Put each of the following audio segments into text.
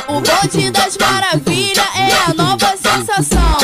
O bonde das maravilhas é a nova sensação.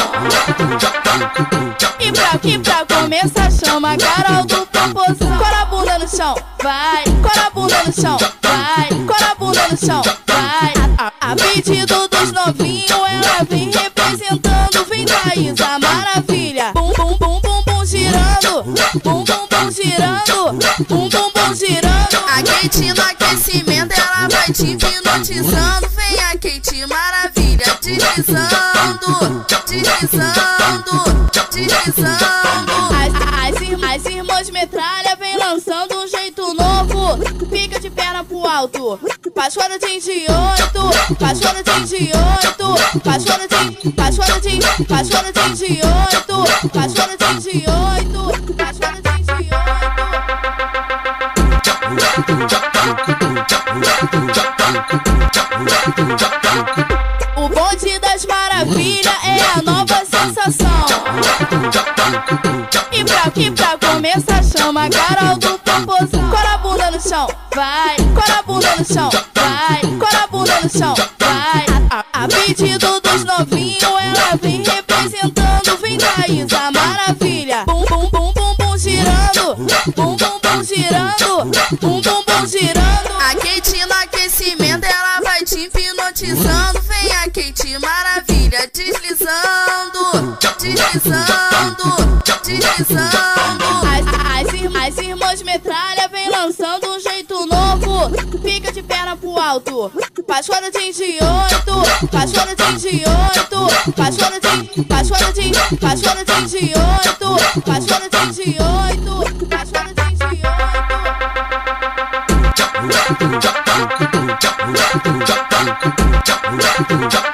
E pra começar chama a Carol do Popozão. Cora a bunda no chão, vai. Cora a bunda no chão, vai. Cora a bunda no chão, vai. A pedido dos novinhos ela vem representando. Vem Thaís, a maravilha. Bum bum bum bum bum girando. Bum bum bum girando. Bum bum bum girando. A Kate no aquecimento ela vai te hipnotizando. Vem a Kate maravilha deslizando, deslizando, deslizando. As irmãs metralha vem lançando um jeito novo. Fica de perna pro alto. Paixonadinho de 8. Paixonadinho de 8. Paixonadinho de 8. Paixonadinho de 8. Paixonadinho de 8. O bonde das maravilhas é a nova sensação. E pra começar chama a Carol do Popozão. Cora a bunda no chão, vai. Cora a bunda no chão, vai. Cora a bunda no chão, vai. A pedido dos novinhos ela vem representando. Vem Thaís, a maravilha. Bum bum bum bum bum girando. Bum bum bum girando. Bum bum bum girando. A Kate no aquecimento ela vai te hipnotizando. Vem a Kate maravilha deslizando, deslizando, deslizando. As irmãs metralha vem lançando um jeito novo. Fica de perna pro alto. Paixonadinho de 8. Paixonadinho de 8. Paixonadinho de 8. Paixonadinho de 8. Paixonadinho de 8.